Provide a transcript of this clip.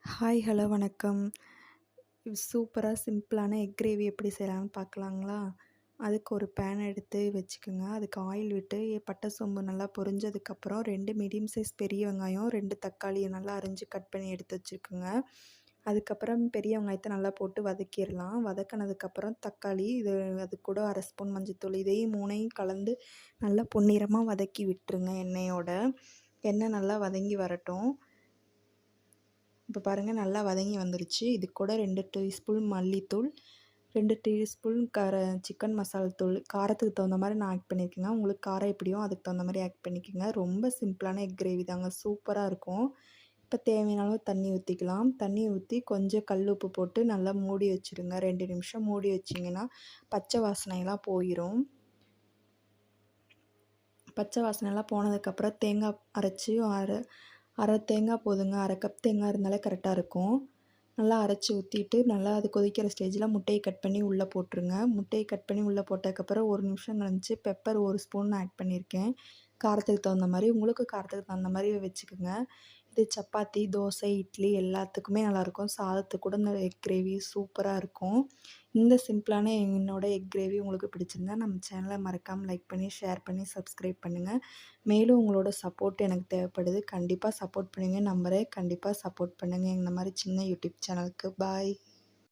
Hi, hello, வணக்கம். சூப்பரா சிம்பிளான எக் கிரேவி எப்படி செய்யலாம்னு பார்க்கலாங்களா? அதுக்கு ஒரு பேன் எடுத்து வச்சுக்கோங்க. அதுக்கு ஆயில் விட்டு பட்டை, சோம்பு நல்லா பொரிஞ்சதுக்கப்புறம் 2 மீடியம் சைஸ் பெரிய வெங்காயம், 2 தக்காளிய நல்லா அரிஞ்சு கட் பண்ணி எடுத்து வச்சுக்கோங்க. அதுக்கப்புறம் பெரிய வெங்காயத்த நல்லா போட்டு வதக்கிடலாம். வதக்குனதுக்கப்புறம் தக்காளி, அது கூட 1/2 ஸ்பூன் மஞ்சள்தூள் இதையும் 3யும் கலந்து நல்லா பொன்னிறமா வதக்கி விட்டுருங்க எண்ணெயோட. எண்ணெய் நல்லா வதங்கி வரட்டும். இப்போ பாருங்கள் நல்லா வதங்கி வந்துருச்சு. இது கூட 2 டீஸ்பூன் மல்லித்தூள், 2 டீஸ்பூன் சிக்கன் மசாலா தூள், காரத்துக்கு தகுந்த மாதிரி நான் ஆட் பண்ணியிருக்கேங்க. உங்களுக்கு காரம் எப்படியோ அதுக்கு தகுந்த மாதிரி ஆட் பண்ணிக்கோங்க. ரொம்ப சிம்பிளான எக் கிரேவி தாங்க, சூப்பராக இருக்கும். இப்போ தேவையான அளவு தண்ணி ஊற்றிக்கலாம். தண்ணி ஊற்றி கொஞ்சம் கல் உப்பு போட்டு நல்லா மூடி வச்சுருங்க. 2 நிமிஷம் மூடி வச்சிங்கன்னா பச்சை வாசனையெல்லாம் போயிடும். பச்சை வாசனைலாம் போனதுக்கப்புறம் தேங்காய் அரைச்சி அரை தேங்காய் போதுங்க. 1/2 கப் தேங்காய் இருந்தாலே கரெக்டாக இருக்கும். நல்லா அரைச்சி ஊற்றிட்டு நல்லா அது கொதிக்கிற ஸ்டேஜில் முட்டையை கட் பண்ணி உள்ளே போட்டுருங்க. முட்டையை கட் பண்ணி உள்ளே போட்டதுக்கப்புறம் 1 நிமிஷம் கழிச்சு பெப்பர் 1 ஸ்பூன் ஆட் பண்ணியிருக்கேன். காரத்துக்கு தகுந்த மாதிரி, உங்களுக்கு காரத்துக்கு தகுந்த மாதிரி வச்சுக்கோங்க. இது சப்பாத்தி, தோசை, இட்லி எல்லாத்துக்குமே நல்லாயிருக்கும். சாதத்துக்கு கூட இந்த எக் கிரேவி சூப்பராக இருக்கும். இந்த சிம்பிளான என்னோட எக் கிரேவி உங்களுக்கு பிடிச்சிருந்தா நம்ம சேனலை மறக்காமல் லைக் பண்ணி, ஷேர் பண்ணி, சப்ஸ்கிரைப் பண்ணுங்கள். மேலும் உங்களோட சப்போர்ட் எனக்கு தேவைப்படுது. கண்டிப்பாக சப்போர்ட் பண்ணுங்க நம்புறேன். கண்டிப்பாக சப்போர்ட் பண்ணுங்கள் இந்த மாதிரி சின்ன யூடியூப் சேனலுக்கு. பாய்.